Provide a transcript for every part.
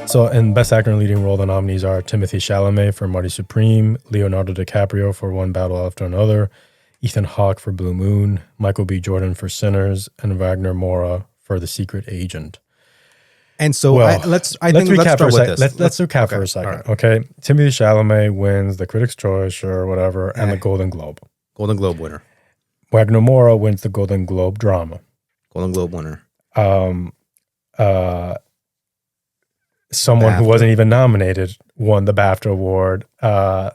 So in Best Actor in Leading Role, the nominees are Timothée Chalamet for Marty Supreme, Leonardo DiCaprio for One Battle After Another, Ethan Hawke for Blue Moon, Michael B. Jordan for Sinners, and Wagner Moura for The Secret Agent. And so let's start with this. Let's recap for a second. Right. Okay. Timothée Chalamet wins the Critics' Choice or whatever and the Golden Globe. Golden Globe winner. Wagner Moura wins the Golden Globe drama. Golden Globe winner. Someone who wasn't even nominated won the BAFTA award. And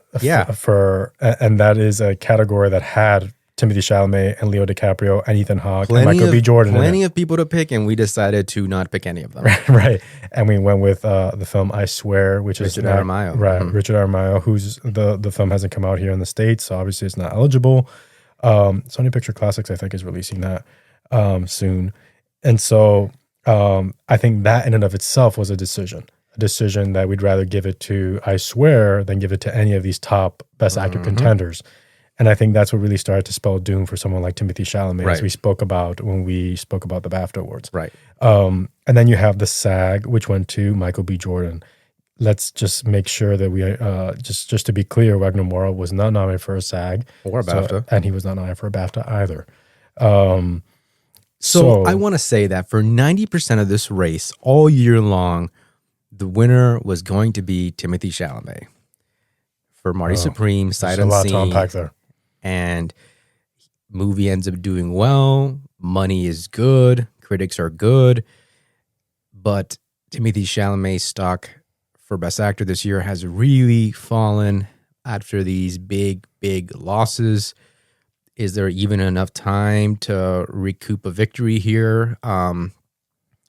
that is a category that had Timothée Chalamet and Leo DiCaprio and Ethan Hawke and Michael B. Jordan. Plenty of people to pick, and we decided to not pick any of them. Right. And we went with the film I Swear, which Richard is Aramayo. Right, mm-hmm. Richard Aramayo, who's the film hasn't come out here in the States, so obviously it's not eligible. Sony Picture Classics, I think, is releasing that soon. And so I think that in and of itself was a decision that we'd rather give it to I Swear than give it to any of these top Best Actor contenders. And I think that's what really started to spell doom for someone like Timothée Chalamet, as we spoke about when we spoke about the BAFTA Awards. Right. And then you have the SAG, which went to Michael B. Jordan. Let's just make sure that we, just to be clear, Wagner Moura was not nominated for a SAG. Or a BAFTA. And he was not nominated for a BAFTA either. So I want to say that for 90% of this race, all year long, the winner was going to be Timothée Chalamet. For Marty Supreme, Sight Unseen. There's a lot to unpack there. And movie ends up doing well. Money is good. Critics are good. But Timothée Chalamet's stock for Best Actor this year has really fallen after these big, big losses. Is there even enough time to recoup a victory here? Who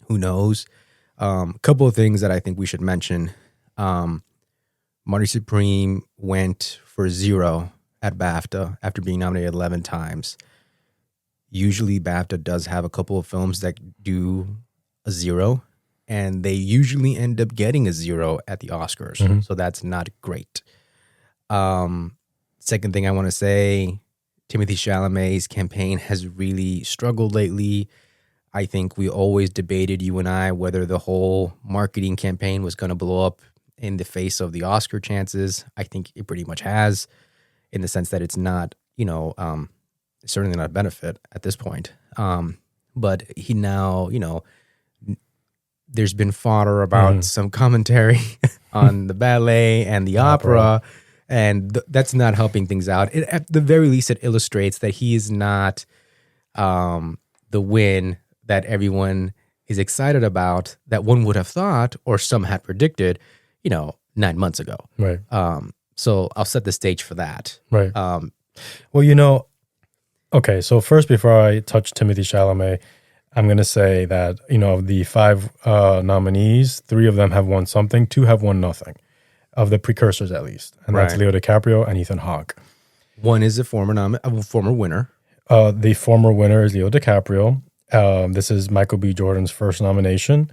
knows? Couple of things that I think we should mention. Marty Supreme went for 0 at BAFTA after being nominated 11 times. Usually BAFTA does have a couple of films that do a 0, and they usually end up getting a 0 at the Oscars. Mm-hmm. So that's not great. Second thing I want to say, Timothée Chalamet's campaign has really struggled lately. I think we always debated, you and I, whether the whole marketing campaign was going to blow up in the face of the Oscar chances. I think it pretty much has, in the sense that it's not, certainly not a benefit at this point. But he now, there's been fodder about some commentary on the ballet and the opera, and that's not helping things out. At the very least, it illustrates that he is not the win that everyone is excited about, that one would have thought, or some had predicted, 9 months ago. Right. So I'll set the stage for that. Right. Okay, so first, before I touch Timothée Chalamet, I'm going to say that, of the 5 nominees, 3 of them have won something, 2 have won nothing, of the precursors at least. And that's Leo DiCaprio and Ethan Hawke. One is a former winner. The former winner is Leo DiCaprio. This is Michael B. Jordan's first nomination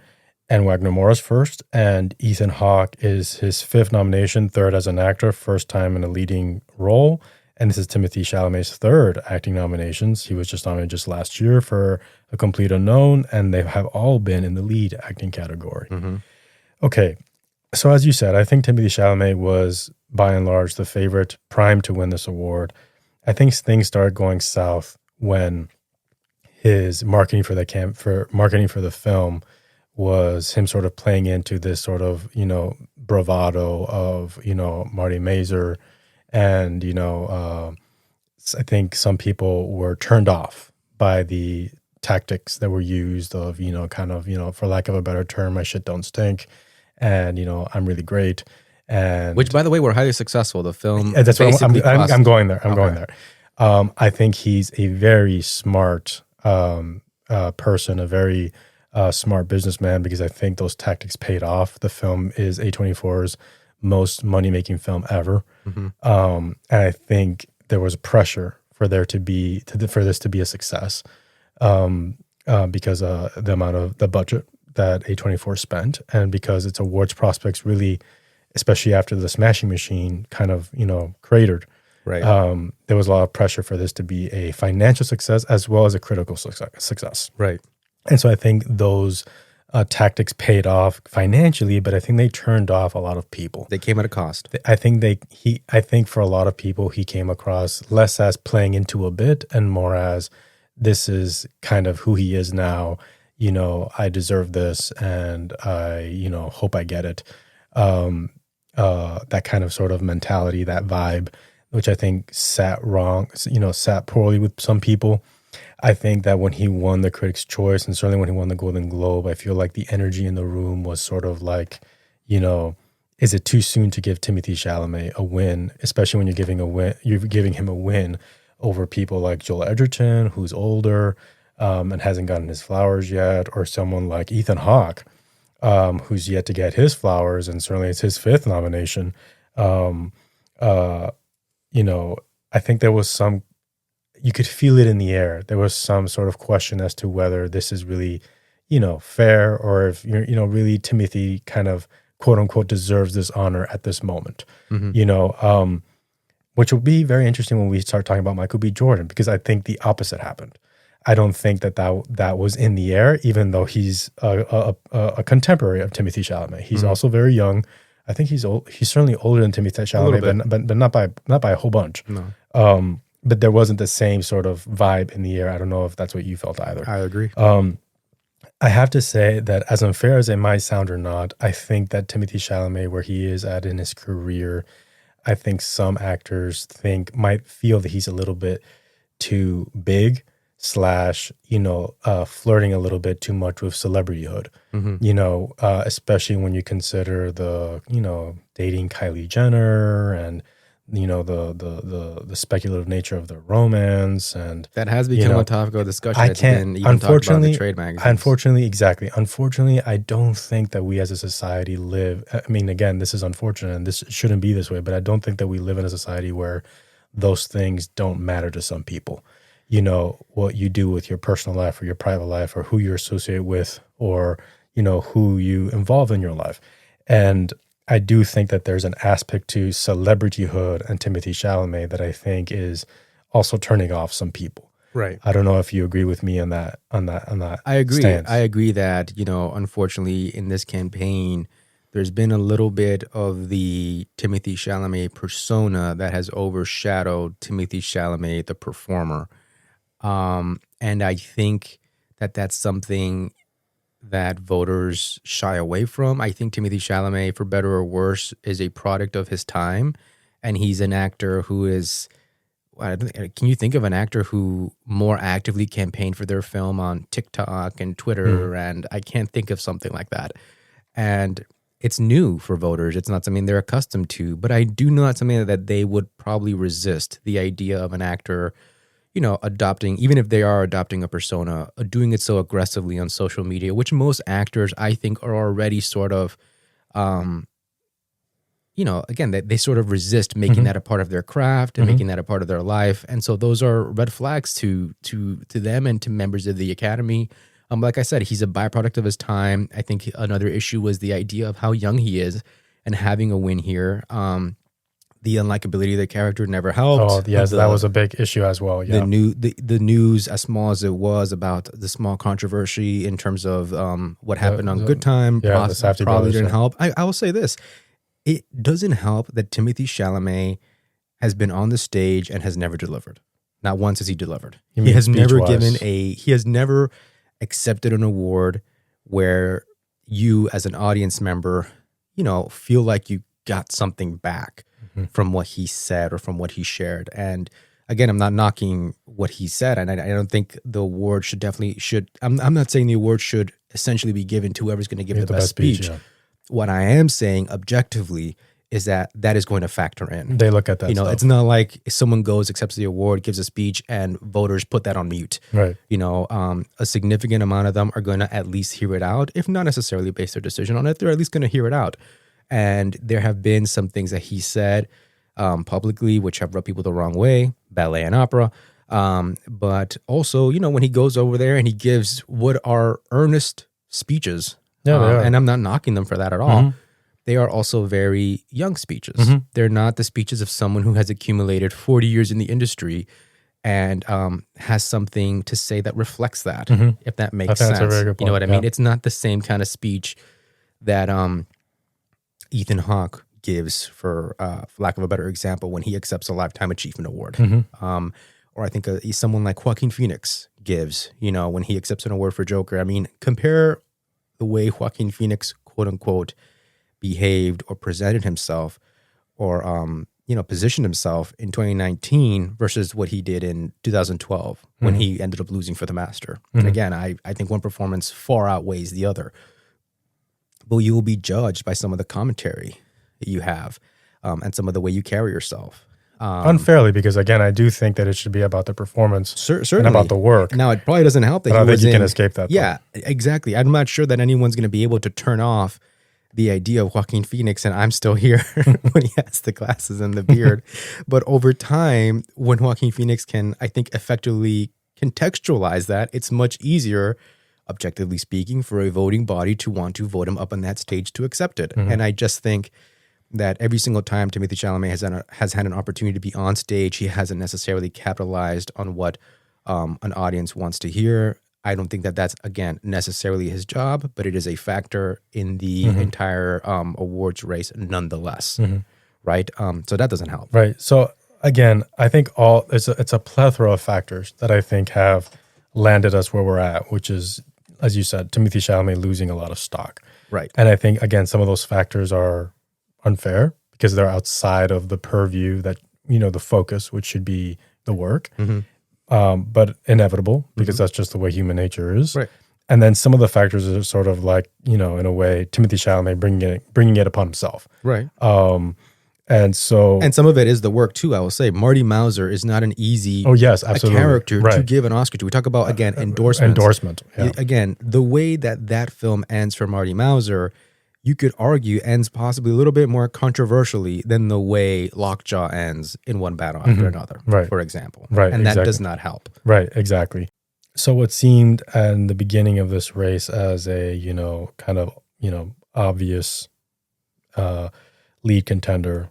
and Wagner Moura's first. And Ethan Hawke is his 5th nomination, 3rd as an actor, first time in a leading role. And this is Timothée Chalamet's 3rd acting nominations. He was just nominated just last year for A Complete Unknown, and they have all been in the lead acting category. Mm-hmm. Okay, so as you said, I think Timothée Chalamet was, by and large, the favorite, primed to win this award. I think things started going south when his marketing for the film was him sort of playing into this sort of, bravado of, Marty Mazur. And, I think some people were turned off by the tactics that were used of, for lack of a better term, my shit don't stink. And, I'm really great. And which, by the way, were highly successful. The film. That's what I'm going there. I'm going there. I think he's a very smart person, a very smart businessman, because I think those tactics paid off. The film is A24's most money-making film ever. Mm-hmm. And I think there was pressure for this to be a success because the amount of the budget that A24 spent, and because its awards prospects really, especially after the Smashing Machine kind of, cratered. Right. There was a lot of pressure for this to be a financial success as well as a critical success. Right. And so I think those tactics paid off financially, but I think they turned off a lot of people. They came at a cost. I think for a lot of people, he came across less as playing into a bit and more as this is kind of who he is now. I deserve this, and I, hope I get it. That kind of sort of mentality, that vibe, which I think sat poorly with some people. I think that when he won the Critics' Choice, and certainly when he won the Golden Globe, I feel like the energy in the room was sort of like, is it too soon to give Timothée Chalamet a win, especially when you're giving him a win over people like Joel Edgerton, who's older and hasn't gotten his flowers yet, or someone like Ethan Hawke, who's yet to get his flowers, and certainly it's his 5th nomination. I think there was you could feel it in the air. There was some sort of question as to whether this is really, fair, or if really Timothée kind of quote unquote deserves this honor at this moment. Which will be very interesting when we start talking about Michael B. Jordan, because I think the opposite happened. I don't think that was in the air, even though he's a contemporary of Timothée Chalamet. He's also very young. I think he's old. He's certainly older than Timothée Chalamet, but not by a whole bunch. No. But there wasn't the same sort of vibe in the air. I don't know if that's what you felt either. I agree. I have to say that, as unfair as it might sound or not, I think that Timothée Chalamet, where he is at in his career, I think some actors might feel that he's a little bit too big / flirting a little bit too much with celebrityhood. Especially when you consider the dating Kylie Jenner and the speculative nature of the romance, and that has become a topic of discussion. I can't. Unfortunately, trade magazines. Unfortunately, I don't think that we as a society live. I mean, again, this is unfortunate, and this shouldn't be this way. But I don't think that we live in a society where those things don't matter to some people. What you do with your personal life or your private life, or who you're associated with, or who you involve in your life, and I do think that there's an aspect to celebrityhood and Timothée Chalamet that I think is also turning off some people. Right. I don't know if you agree with me on that. I agree. Stance. I agree that, unfortunately in this campaign, there's been a little bit of the Timothée Chalamet persona that has overshadowed Timothée Chalamet, the performer. And I think that that's something that voters shy away from. I think Timothée Chalamet, for better or worse, is a product of his time, and he's an actor who is. Can you think of an actor who more actively campaigned for their film on TikTok and Twitter? And I can't think of something like that. And it's new for voters. It's not something they're accustomed to. But I do know that's something that they would probably resist, the idea of an actor adopting, even if they are adopting a persona, doing it so aggressively on social media, which most actors, I think, are already sort of, again, they sort of resist making that a part of their craft and making that a part of their life. And so those are red flags to them and to members of the Academy. Like I said, he's a byproduct of his time. I think another issue was the idea of how young he is and having a win here. The unlikability of the character never helped. Oh, yes, that was a big issue as well. Yeah. The news, as small as it was, about the small controversy in terms of what happened on Good Time, probably didn't help. I will say this. It doesn't help that Timothée Chalamet has been on the stage and has never delivered. Not once has he delivered. He has never accepted an award where you, as an audience member, feel like you got something back from what he said or from what he shared. And again, I'm not knocking what he said, and I don't think the award should. I'm not saying the award should essentially be given to whoever's going to give the best speech. Yeah. What I am saying objectively is that is going to factor in. They look at that. It's not like someone goes, accepts the award, gives a speech, and voters put that on mute. Right. A significant amount of them are going to at least hear it out, if not necessarily base their decision on it. They're at least going to hear it out. And there have been some things that he said publicly which have rubbed people the wrong way, ballet and opera. But also, when he goes over there and he gives what are earnest speeches, and I'm not knocking them for that at all, they are also very young speeches. They're not the speeches of someone who has accumulated 40 years in the industry and has something to say that reflects that, if that makes I think sense. that's a very good You know point, what I mean? It's not the same kind of speech that Ethan Hawke gives, for lack of a better example, when he accepts a Lifetime Achievement Award. Or I think someone like Joaquin Phoenix gives, when he accepts an award for Joker. I mean, compare the way Joaquin Phoenix, quote unquote, behaved or presented himself, or positioned himself in 2019 versus what he did in 2012 when he ended up losing for The Master. And again, I think one performance far outweighs the other. But you will be judged by some of the commentary that you have, and some of the way you carry yourself. Unfairly, because again, I do think that it should be about the performance Certainly. and about the work. Now, it probably doesn't help that I don't think you can escape that. Yeah, exactly. I'm not sure that anyone's going to be able to turn off the idea of Joaquin Phoenix and I'm still here when he has the glasses and the beard. But over time, when Joaquin Phoenix can, I think, effectively contextualize that, it's much easier, objectively speaking, for a voting body to want to vote him up on that stage to accept it. And I just think that every single time Timothée Chalamet has had an opportunity to be on stage, he hasn't necessarily capitalized on what an audience wants to hear. I don't think that that's, again, necessarily his job, but it is a factor in the entire awards race nonetheless, right? So that doesn't help. Right. So again, I think it's a plethora of factors that I think have landed us where we're at, which is, as you said, Timothée Chalamet losing a lot of stock. Right. And I think, again, some of those factors are unfair because they're outside of the purview that, the focus, which should be the work, but inevitable because that's just the way human nature is. Right. And then some of the factors are sort of like, in a way, Timothée Chalamet bringing it upon himself. Right. And some of it is the work too. I will say Marty Mauser is not an easy character to give an Oscar to. We talk about, again, endorsement. Yeah. Again, the way that film ends for Marty Mauser, you could argue ends possibly a little bit more controversially than the way Lockjaw ends in One Battle After Another, for example. Right. And that does not help. Right, exactly. So what seemed in the beginning of this race as a, kind of, obvious lead contender,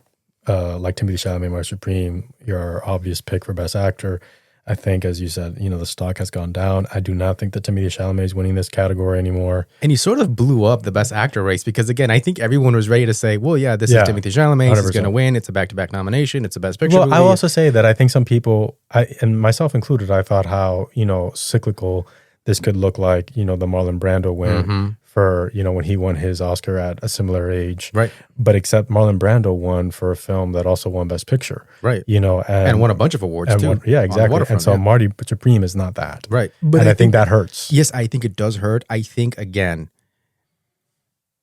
like Timothée Chalamet, Marty Supreme, your obvious pick for Best Actor. I think, as you said, the stock has gone down. I do not think that Timothée Chalamet is winning this category anymore. And he sort of blew up the Best Actor race because, again, I think everyone was ready to say, well, this is Timothée Chalamet. 100%. He's going to win. It's a back-to-back nomination. It's a Best Picture movie. I'll also say that I think some people, and myself included, I thought how, cyclical this could look like, the Marlon Brando win for, when he won his Oscar at a similar age. Right. But except Marlon Brando won for a film that also won Best Picture. Right. And won a bunch of awards too. Exactly. And so Marty Supreme is not that. Right. But I think that hurts. Yes, I think it does hurt. I think, again,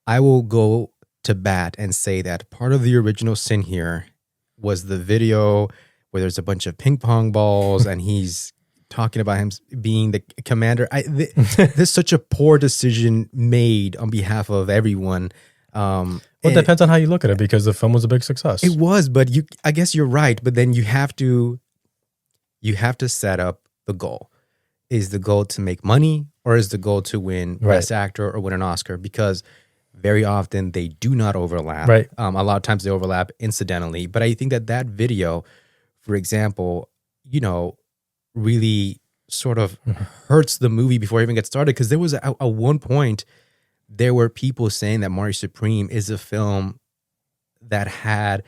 I will go to bat and say that part of the original sin here was the video where there's a bunch of ping pong balls and he's talking about him being the commander. There's such a poor decision made on behalf of everyone. Well, it depends on how you look at it because the film was a big success. It was, but I guess you're right. But then you have to set up the goal. Is the goal to make money or is the goal to win Best Actor or win an Oscar? Because very often they do not overlap. Right. A lot of times they overlap incidentally. But I think that video, for example, really sort of hurts the movie before it even gets started. Because there was at one point, there were people saying that Marty Supreme is a film that had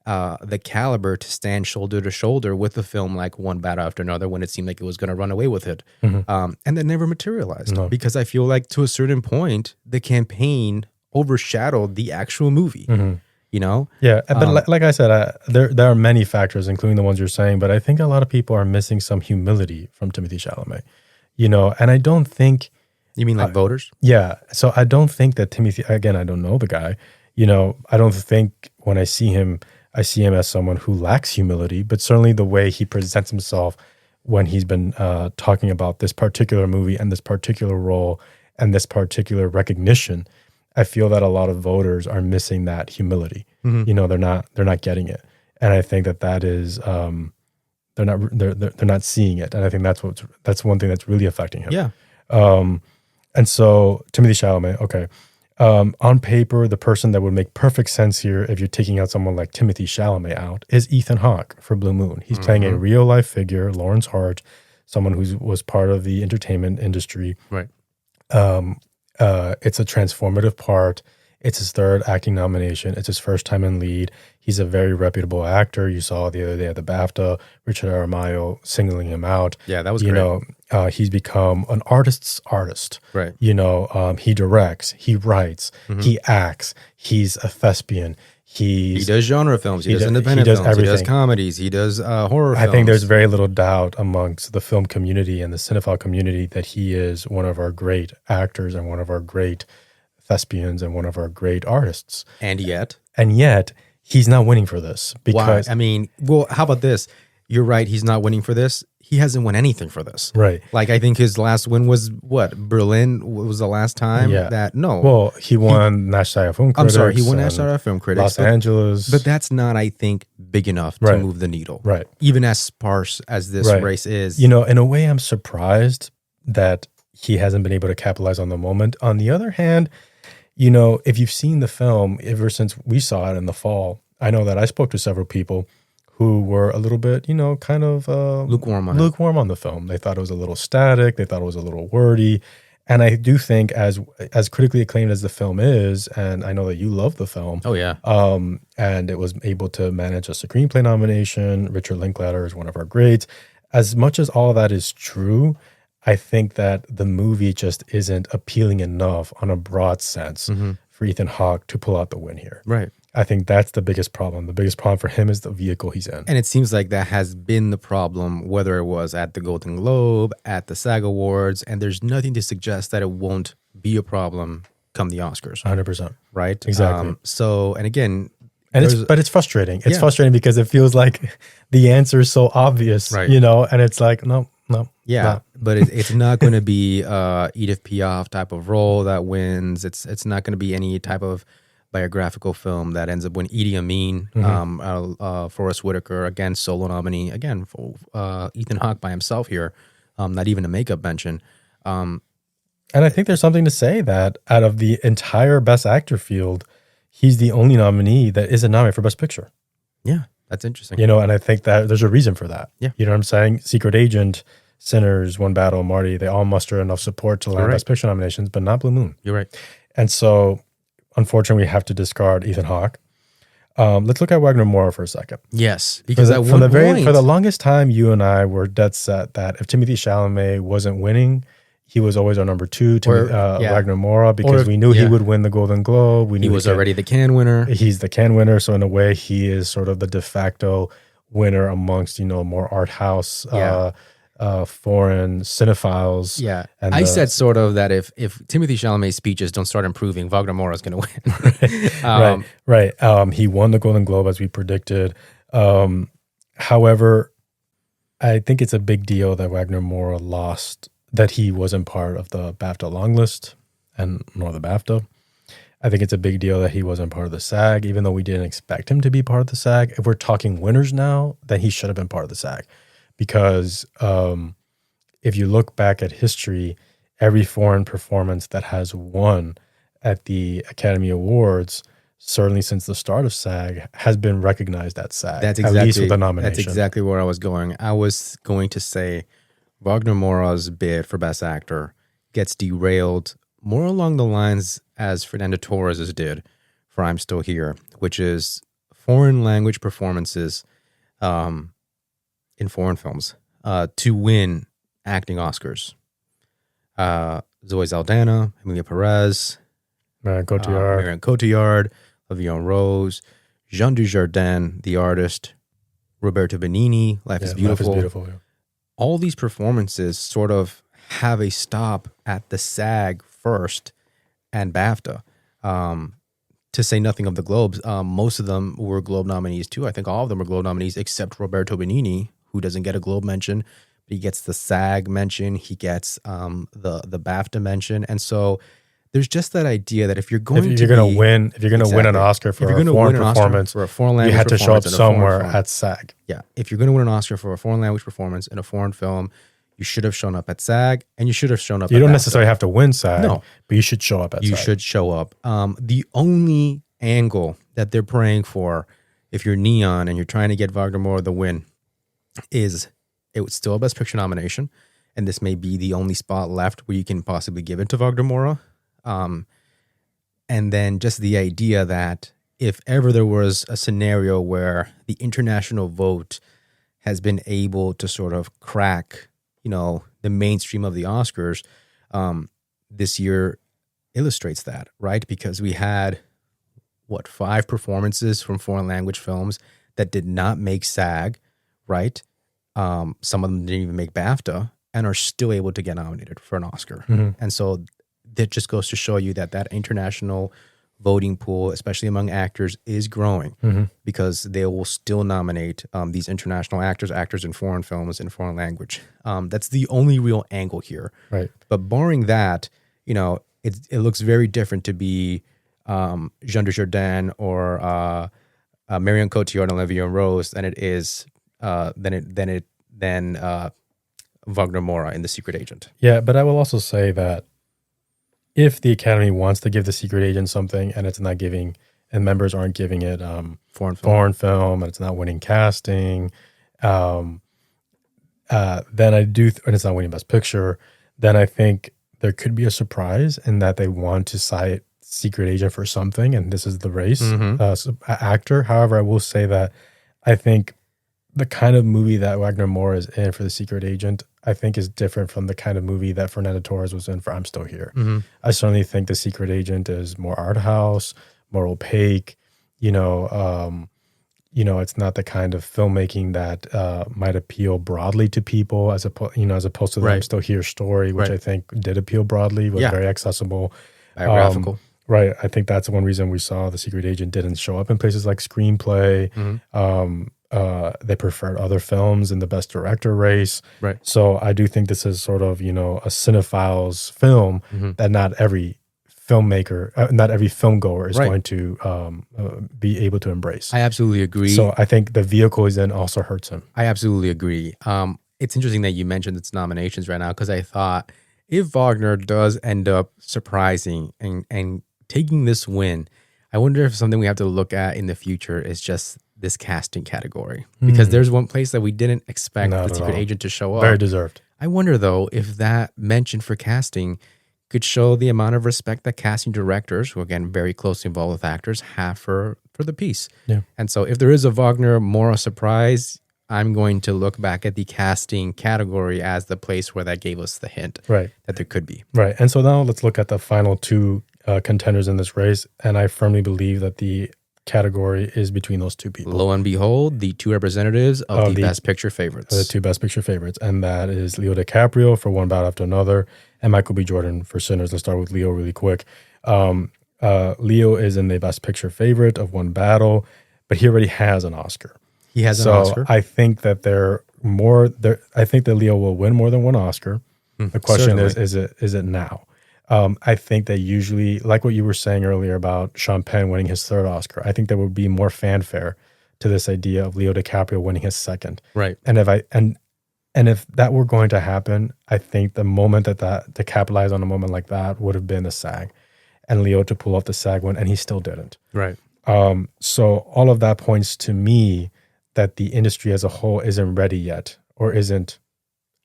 the caliber to stand shoulder to shoulder with a film like One Battle After Another when it seemed like it was going to run away with it. And that never materialized. No. Because I feel like to a certain point, the campaign overshadowed the actual movie. Yeah, but like I said, there are many factors, including the ones you're saying, but I think a lot of people are missing some humility from Timothée Chalamet, and I don't think... You mean like voters? Yeah, so I don't think that Timothée, again, I don't know the guy, I don't think when I see him as someone who lacks humility, but certainly the way he presents himself when he's been talking about this particular movie and this particular role and this particular recognition, I feel that a lot of voters are missing that humility. They're not getting it, and I think that is they're not seeing it, and I think that's one thing that's really affecting him. Yeah. And so Timothée Chalamet, okay, On paper, the person that would make perfect sense here, if you're taking out someone like Timothée Chalamet out, is Ethan Hawke for Blue Moon. He's playing a real life figure, Lawrence Hart, someone who was part of the entertainment industry. Right. It's a transformative part. It's his third acting nomination. It's his first time in lead. He's a very reputable actor. You saw the other day at the BAFTA, Richard Aramayo singling him out. Yeah, that was great. He's become an artist's artist. Right. He directs, he writes, he acts. He's a thespian. He does genre films. He does independent films. Everything. He does comedies. He does horror films. I think there's very little doubt amongst the film community and the cinephile community that he is one of our great actors and one of our great thespians and one of our great artists. And yet, he's not winning for this. Because why? I mean, well, how about this? You're right. He's not winning for this. He hasn't won anything for this. Right. Like, I think his last win was what? Berlin was the last time no. Well, he won National Film Critics. I'm sorry, he won National Film Critics. Los Angeles. But that's not, I think, big enough to move the needle. Right. Even as sparse as this race is. In a way, I'm surprised that he hasn't been able to capitalize on the moment. On the other hand, if you've seen the film ever since we saw it in the fall, I know that I spoke to several people who were a little bit, kind of lukewarm on the film. They thought it was a little static. They thought it was a little wordy. And I do think as critically acclaimed as the film is, and I know that you love the film. Oh, yeah. And it was able to manage a screenplay nomination. Richard Linklater is one of our greats. As much as all of that is true, I think that the movie just isn't appealing enough on a broad sense for Ethan Hawke to pull out the win here. Right. I think that's the biggest problem. The biggest problem for him is the vehicle he's in. And it seems like that has been the problem, whether it was at the Golden Globe, at the SAG Awards, and there's nothing to suggest that it won't be a problem come the Oscars. 100%. Right? Exactly. And again... But it's frustrating. It's frustrating because it feels like the answer is so obvious, and it's like, no. Yeah, no. But it's not going to be Edith Piaf type of role that wins. It's not going to be any type of biographical film that ends up winning. Idi Amin, Forrest Whitaker, again, solo nominee, again, for Ethan Hawke by himself here, not even a makeup mention. And I think there's something to say that out of the entire Best Actor field, he's the only nominee that isn't nominated for Best Picture. Yeah, that's interesting. And I think that there's a reason for that. Yeah. You know what I'm saying? Secret Agent, Sinners, One Battle, Marty, they all muster enough support to land Best Picture nominations, but not Blue Moon. You're right. And so, unfortunately, we have to discard Ethan Hawke. Let's look at Wagner Moura for a second. Yes, because for the longest time, you and I were dead set that if Timothée Chalamet wasn't winning, he was always our number two, Wagner Moura, because we knew he would win the Golden Globe. We knew he was already the Cannes winner. He's the Cannes winner, so in a way, he is sort of the de facto winner amongst more art house. Foreign cinephiles. Yeah. And I said sort of that if Timothée Chalamet's speeches don't start improving, Wagner Moura is going to win. Right. He won the Golden Globe as we predicted. However, I think it's a big deal that Wagner Moura lost, that he wasn't part of the BAFTA long list and nor the BAFTA. I think it's a big deal that he wasn't part of the SAG, even though we didn't expect him to be part of the SAG. If we're talking winners now, then he should have been part of the SAG. Because if you look back at history, every foreign performance that has won at the Academy Awards, certainly since the start of SAG, has been recognized at SAG. That's exactly, at least with a nomination. That's exactly where I was going. I was going to say Wagner Moura's bid for Best Actor gets derailed more along the lines as Fernando Torres's did for I'm Still Here, which is foreign language performances in foreign films to win acting Oscars. Zoe Saldana, Emilia Perez, Marion Cotillard, Lavion Rose, Jean Dujardin, the artist, Roberto Benigni, Life is Beautiful. Life is Beautiful, yeah. All these performances sort of have a stop at the SAG first and BAFTA. To say nothing of the Globes, most of them were Globe nominees too. I think all of them were Globe nominees except Roberto Benigni, who doesn't get a Globe mention, but he gets the SAG mention, he gets the BAFTA mention, and so there's just that idea that if you're going to win an Oscar for a foreign performance, for a foreign language, you had to show up somewhere at SAG. Yeah, if you're going to win an Oscar for a foreign language performance in a foreign film, You should have shown up at SAG, and you should have shown up. You don't necessarily have to win SAG, no, but you should show up at SAG. You should show up. The only angle that they're praying for, if you're Neon and you're trying to get Wagner Moura the win, is it was still a Best Picture nomination, and this may be the only spot left where you can possibly give it to Wagner Moura. And then just the idea that if ever there was a scenario where the international vote has been able to sort of crack, the mainstream of the Oscars, this year illustrates that, right? Because we had, 5 performances from foreign language films that did not make SAG, right? Some of them didn't even make BAFTA and are still able to get nominated for an Oscar. Mm-hmm. And so that just goes to show you that international voting pool, especially among actors, is growing because they will still nominate these international actors in foreign films in foreign language. That's the only real angle here. Right. But barring that, it looks very different to be Jean Dujardin or Marion Cotillard and Olivia Rose than it is than Wagner Moura in The Secret Agent. Yeah, but I will also say that if the Academy wants to give The Secret Agent something and it's not giving, and members aren't giving it foreign film, and it's not winning casting, then I do, and it's not winning Best Picture, then I think there could be a surprise in that they want to cite Secret Agent for something, and this is the race actor. However, I will say that I think the kind of movie that Wagner Moura is in for The Secret Agent, I think is different from the kind of movie that Fernando Torres was in for I'm Still Here. I certainly think The Secret Agent is more art house, more opaque. It's not the kind of filmmaking that might appeal broadly to people as opposed to the I'm Still Here story, which I think did appeal broadly, was very accessible. Biographical. Right. I think that's one reason we saw The Secret Agent didn't show up in places like Screenplay. They preferred other films in the Best Director race. Right. So I do think this is sort of, a cinephile's film that not every filmmaker, not every filmgoer is going to be able to embrace. I absolutely agree. So I think the vehicle he's in also hurts him. I absolutely agree. It's interesting that you mentioned its nominations right now, because I thought if Wagner does end up surprising and taking this win, I wonder if something we have to look at in the future is just this casting category, because there's one place that we didn't expect The Secret Agent to show up. Very deserved. I wonder though if that mention for casting could show the amount of respect that casting directors, who again very closely involved with actors, have for the piece. Yeah. And so if there is a Wagner Moura surprise, I'm going to look back at the casting category as the place where that gave us the hint that there could be. Right. And so now let's look at the final 2 contenders in this race, and I firmly believe that the category is between those 2 people. Lo and behold, the 2 representatives of the Best Picture favorites. The 2 Best Picture favorites, and that is Leo DiCaprio for One Battle After Another and Michael B. Jordan for Sinners. Let's start with Leo really quick. Leo is in the Best Picture favorite of One Battle, but he already has an Oscar. He has an Oscar. I think that I think that Leo will win more than one Oscar. The question is it now? I think that usually, like what you were saying earlier about Sean Penn winning his 3rd Oscar, I think there would be more fanfare to this idea of Leo DiCaprio winning his 2nd. Right. And if that were going to happen, I think the moment that to capitalize on a moment like that would have been the SAG, and Leo to pull off the SAG win, and he still didn't. Right. So all of that points to me that the industry as a whole isn't ready yet, or isn't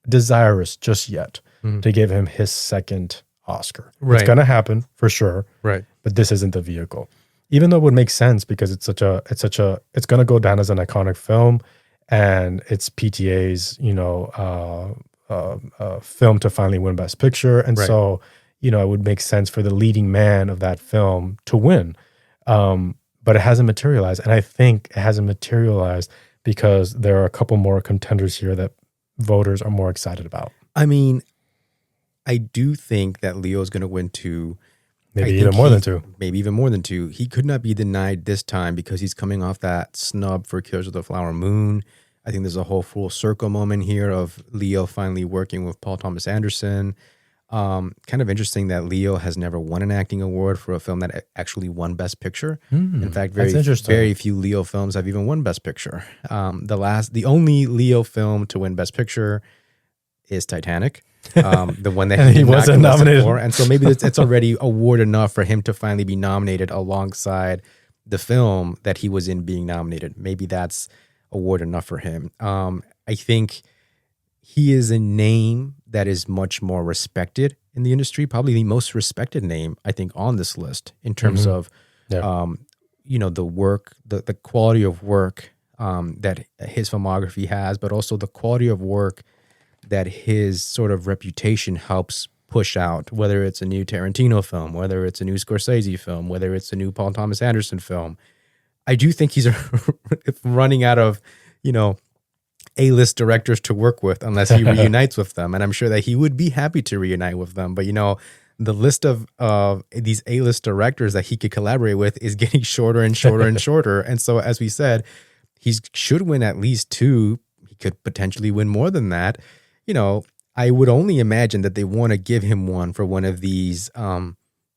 desirous just yet to give him his 2nd Oscar. Right. It's going to happen for sure. Right. But this isn't the vehicle. Even though it would make sense because it's going to go down as an iconic film, and it's PTA's, film to finally win Best Picture. And so, it would make sense for the leading man of that film to win. But it hasn't materialized. And I think it hasn't materialized because there are a couple more contenders here that voters are more excited about. I mean, I do think that Leo is going to win 2. Maybe even more than 2. Maybe even more than 2. He could not be denied this time because he's coming off that snub for Killers of the Flower Moon. I think there's a whole full circle moment here of Leo finally working with Paul Thomas Anderson. Kind of interesting that Leo has never won an acting award for a film that actually won Best Picture. In fact, very few Leo films have even won Best Picture. The only Leo film to win Best Picture is Titanic, the one that And he did not wasn't get listed nominated for. And so maybe it's already award enough for him to finally be nominated alongside the film that he was in being nominated. Maybe that's award enough for him. I think he is a name that is much more respected in the industry, probably the most respected name, I think, on this list in terms of, the work, the quality of work that his filmography has, but also the quality of work that his sort of reputation helps push out, whether it's a new Tarantino film, whether it's a new Scorsese film, whether it's a new Paul Thomas Anderson film. I do think he's running out of, A-list directors to work with unless he reunites with them. And I'm sure that he would be happy to reunite with them. But, the list of these A-list directors that he could collaborate with is getting shorter and shorter and shorter. And so, as we said, he should win at least 2. He could potentially win more than that. I would only imagine that they want to give him one for one of these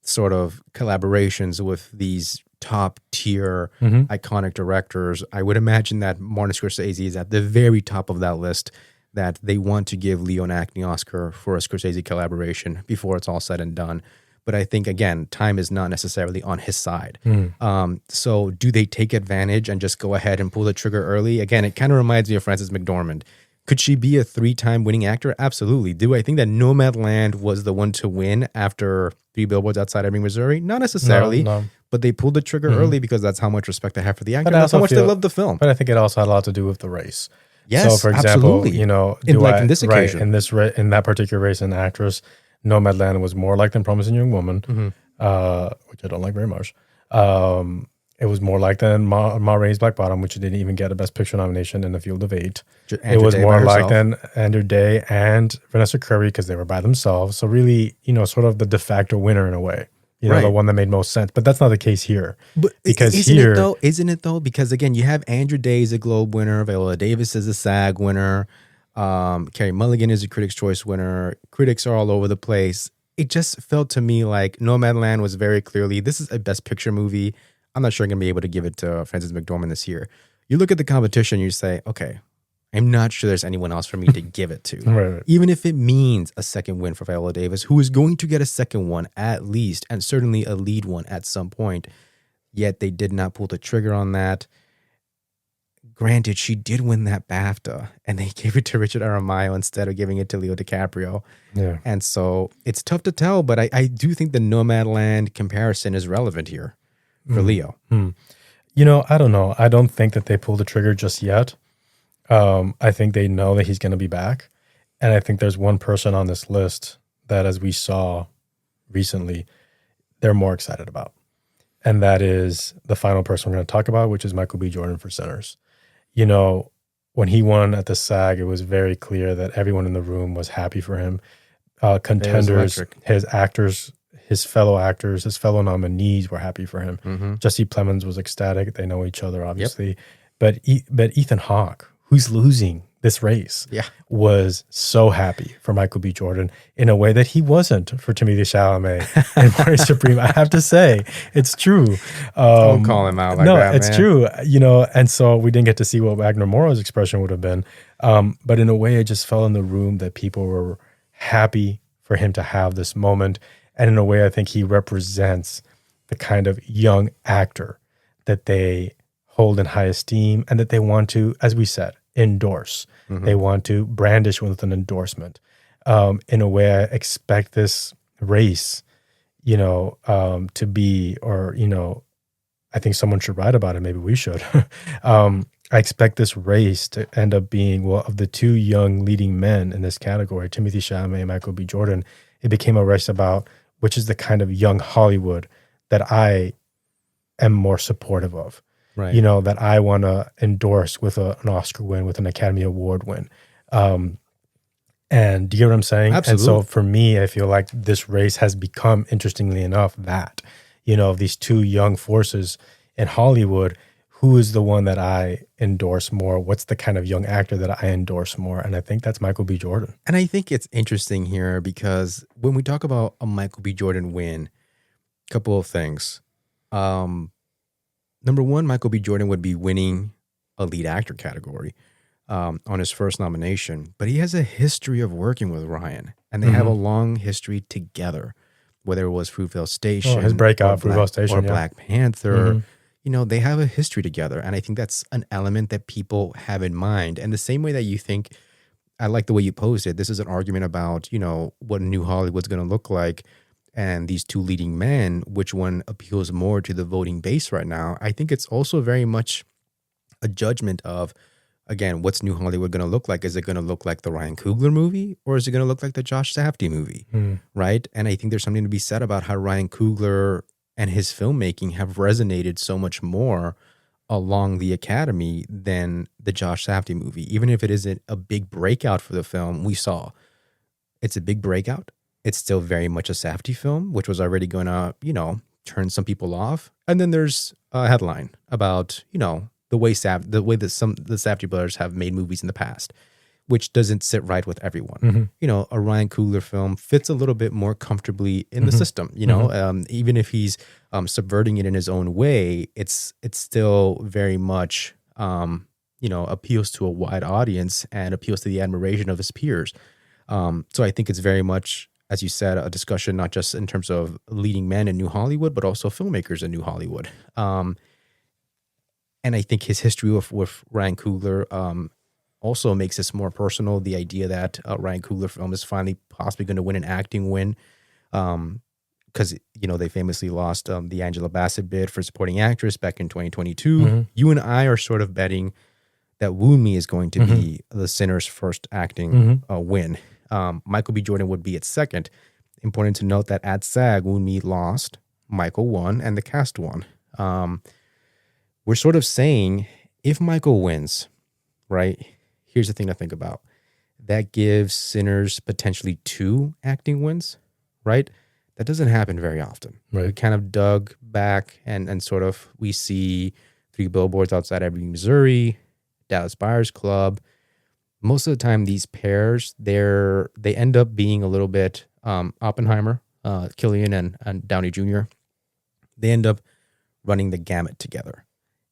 sort of collaborations with these top tier iconic directors. I would imagine that Martin Scorsese is at the very top of that list, that they want to give Leo an acting Oscar for a Scorsese collaboration before it's all said and done. But I think, again, time is not necessarily on his side. So do they take advantage and just go ahead and pull the trigger early? Again, it kind of reminds me of Frances McDormand. Could she be a 3-time winning actor? Absolutely. Do I think that Nomadland was the one to win after 3 Billboards Outside Ebbing, Missouri? Not necessarily. No. But they pulled the trigger early because that's how much respect they have for the actor. That's how much they love the film. But I think it also had a lot to do with the race. Yes, so for example, absolutely. in this occasion, in that particular race, an actress, Nomadland was more like than Promising Young Woman, which I don't like very much. It was more like than Ma Rainey's Black Bottom, which didn't even get a Best Picture nomination in The Field of 8. It was more like than Andrew Day and Vanessa Kirby because they were by themselves. So really, sort of the de facto winner in a way. The one that made most sense. But that's not the case here. But because isn't it though? Because again, you have Andrew Day as a Globe winner, Viola Davis is a SAG winner, Carey Mulligan is a Critics' Choice winner. Critics are all over the place. It just felt to me like Nomadland was very clearly, this is a Best Picture movie. I'm not sure I'm going to be able to give it to Frances McDormand this year. You look at the competition, you say, okay, I'm not sure there's anyone else for me to give it to. Right. Even if it means a second win for Viola Davis, who is going to get a second one at least, and certainly a lead one at some point. Yet they did not pull the trigger on that. Granted, she did win that BAFTA, and they gave it to Richard Aramayo instead of giving it to Leo DiCaprio. Yeah. And so it's tough to tell, but I do think the Nomadland comparison is relevant here for Leo. I don't know. I don't think that they pulled the trigger just yet. I think they know that he's going to be back. And I think there's one person on this list that, as we saw recently, they're more excited about. And that is the final person we're going to talk about, which is Michael B. Jordan for Sinners. When he won at the SAG, it was very clear that everyone in the room was happy for him. Contenders, his actors, his fellow actors, his fellow nominees were happy for him. Jesse Plemons was ecstatic. They know each other, obviously. But Ethan Hawke, who's losing this race, was so happy for Michael B. Jordan in a way that he wasn't for Timothée Chalamet in Party Supreme. I have to say, it's true. Don't call him out like that, it's man. true. And so we didn't get to see what Wagner Moura's expression would have been. But in a way, it just fell in the room that people were happy for him to have this moment. And in a way, I think he represents the kind of young actor that they hold in high esteem and that they want to, as we said, endorse. They want to brandish with an endorsement. In a way, I expect this race, to be, or, I think someone should write about it. Maybe we should. I expect this race to end up being, of the 2 young leading men in this category, Timothée Chalamet and Michael B. Jordan, it became a race about which is the kind of young Hollywood that I am more supportive of. Right. That I want to endorse with an Oscar win, with an Academy Award win. And do you get what I'm saying? Absolutely. And so for me, I feel like this race has become, interestingly enough, that, these 2 young forces in Hollywood, who is the one that I endorse more? What's the kind of young actor that I endorse more? And I think that's Michael B. Jordan. And I think it's interesting here because when we talk about a Michael B. Jordan win, a couple of things. Number one, Michael B. Jordan would be winning a lead actor category. on his first nomination, but he has a history of working with Ryan, and they have a long history together. Whether it was Fruitvale Station, his breakout, Fruitvale Station, or Black Panther, they have a history together, and I think that's an element that people have in mind. And the same way that you think, I like the way you posed it. This is an argument about what New Hollywood's going to look like, and these two leading men, which one appeals more to the voting base right now. I think it's also very much a judgment of, again, what's New Hollywood going to look like? Is it going to look like the Ryan Coogler movie, or is it going to look like the Josh Safdie movie? Right? And I think there's something to be said about how Ryan Coogler and his filmmaking have resonated so much more along the Academy than the Josh Safdie movie. Even if it isn't a big breakout for the film, we saw it's a big breakout. It's still very much a Safdie film, which was already going to, turn some people off. And then there's a headline about, the way the Safdie brothers have made movies in the past, which doesn't sit right with everyone. A Ryan Coogler film fits a little bit more comfortably in the system. Even if he's subverting it in his own way, it's still very much appeals to a wide audience and appeals to the admiration of his peers. So I think it's very much, as you said, a discussion not just in terms of leading men in New Hollywood, but also filmmakers in New Hollywood. And I think his history with Ryan Coogler also makes this more personal. The idea that a Ryan Coogler film is finally possibly going to win an acting win, because they famously lost the Angela Bassett bid for supporting actress back in 2022. You and I are sort of betting that Wound Me is going to be the Sinner's first acting win. Michael B. Jordan would be its second. Important to note that at SAG, Wound Me lost, Michael won, and the cast won. We're sort of saying, if Michael wins, right, here's the thing to think about. That gives Sinners potentially 2 acting wins, right? That doesn't happen very often. Right. We kind of dug back and sort of, we see 3 Billboards Outside Ebbing, Missouri, Dallas Buyers Club. Most of the time, these pairs, they end up being a little bit Oppenheimer, Killian and Downey Jr. They end up running the gamut together.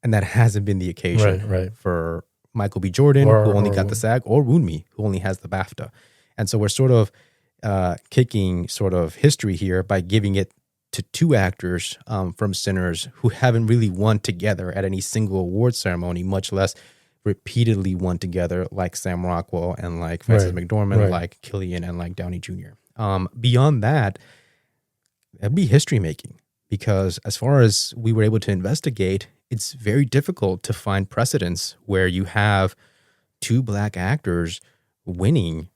And that hasn't been the occasion for Michael B. Jordan, who only got the SAG, or Wound Me, who only has the BAFTA. And so we're sort of kicking sort of history here by giving it to 2 actors from Sinners who haven't really won together at any single award ceremony, much less repeatedly won together like Sam Rockwell and like Frances McDormand, like Killian and like Downey Jr. Beyond that, that'd be history making, because as far as we were able to investigate, it's very difficult to find precedents where you have 2 Black actors winning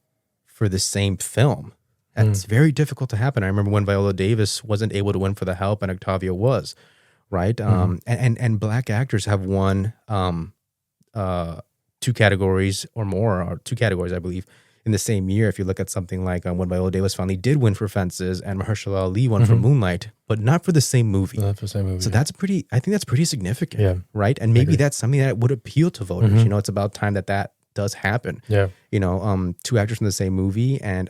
for the same film. That's very difficult to happen. I remember when Viola Davis wasn't able to win for The Help and Octavia was, right? And Black actors have won 2 categories or more, or 2 categories, I believe, in the same year. If you look at something like when Viola Davis finally did win for Fences and Mahershala Ali won for Moonlight, but not for the same movie. Not for the same movie. So I think that's pretty significant, right? And maybe that's something that would appeal to voters. It's about time that does happen. Yeah. 2 actors from the same movie and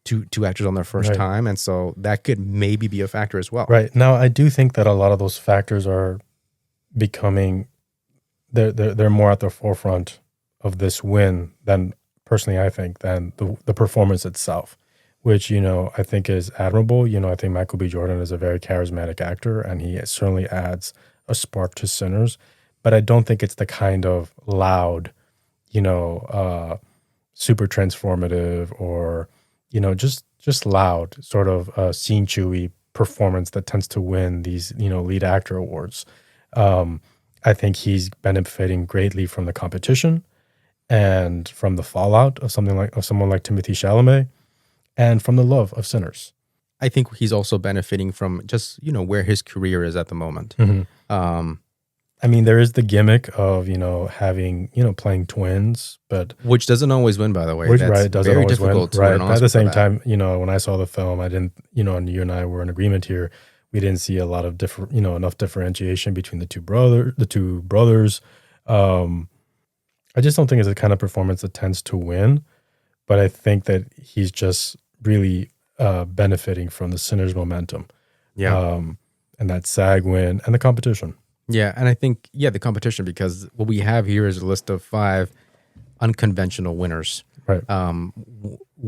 two actors on their first time. And so that could maybe be a factor as well. Right. Now, I do think that a lot of those factors are becoming, they're more at the forefront of this win than, personally, I think, than the performance itself, which, I think is admirable. I think Michael B. Jordan is a very charismatic actor, and he certainly adds a spark to Sinners. But I don't think it's the kind of loud, super transformative or, just loud sort of scene chewy performance that tends to win these, lead actor awards. I think he's benefiting greatly from the competition and from the fallout of someone like Timothée Chalamet, and from the love of Sinners. I think he's also benefiting from just, where his career is at the moment. I mean, there is the gimmick of, having, playing twins, but... Which doesn't always win, by the way. That's doesn't very always difficult win. to Right. win But at the same that. time, when I saw the film, I didn't, and you and I were in agreement here, we didn't see a lot of enough differentiation between the two brothers. I just don't think it's the kind of performance that tends to win, but I think that he's just really benefiting from the Sinners momentum. Yeah. And that SAG win and the competition. Yeah, and I think the competition, because what we have here is a list of 5 unconventional winners. Right.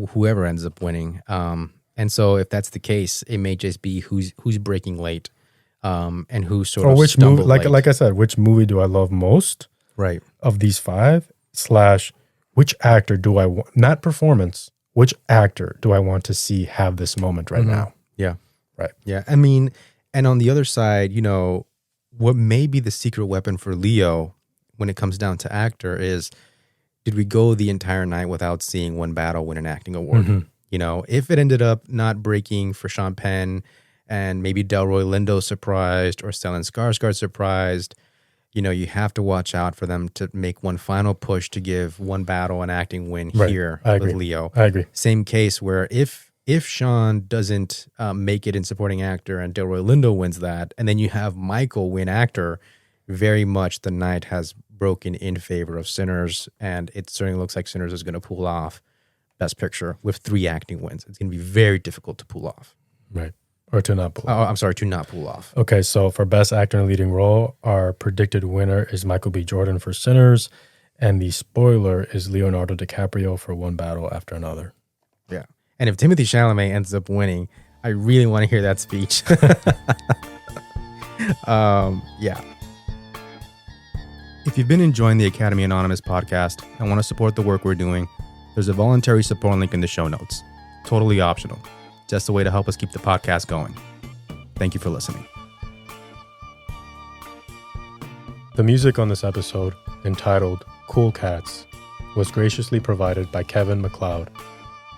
Whoever ends up winning. And so if that's the case, it may just be who's breaking late, and who sort of which movie, stumbled late. like I said, which movie do I love most? Right. Of these 5 / which actor do I want, not performance, which actor do I want to see have this moment right now? Yeah. Right. Yeah. I mean, and on the other side, what may be the secret weapon for Leo when it comes down to actor is, did we go the entire night without seeing one battle win an acting award? If it ended up not breaking for Sean Penn and maybe Delroy Lindo surprised or Stellan Skarsgård surprised, you have to watch out for them to make one final push to give one battle an acting win here with Leo. I agree. Same case where if Sean doesn't make it in supporting actor and Delroy Lindo wins that, and then you have Michael win actor, very much the night has broken in favor of Sinners, and it certainly looks like Sinners is going to pull off Best Picture with 3 acting wins. It's going to be very difficult to pull off. Right. Or to not pull off. Oh, I'm sorry, to not pull off. Okay, so for Best Actor in a Leading Role, our predicted winner is Michael B. Jordan for Sinners, and the spoiler is Leonardo DiCaprio for One Battle After Another. Yeah. And if Timothée Chalamet ends up winning, I really want to hear that speech. Yeah. If you've been enjoying the Academy Anonymous podcast and want to support the work we're doing, there's a voluntary support link in the show notes. Totally optional. Just a way to help us keep the podcast going. Thank you for listening. The music on this episode, entitled Cool Cats, was graciously provided by Kevin MacLeod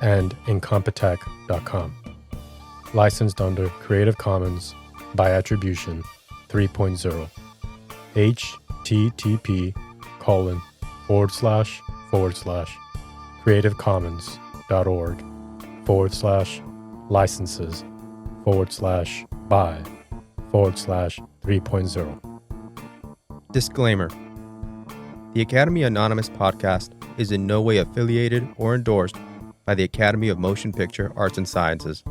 and Incompetech.com. Licensed under Creative Commons by Attribution 3.0. http://creativecommons.org/licenses/by/3.0. Disclaimer. The Academy Anonymous podcast is in no way affiliated or endorsed by the Academy of Motion Picture Arts and Sciences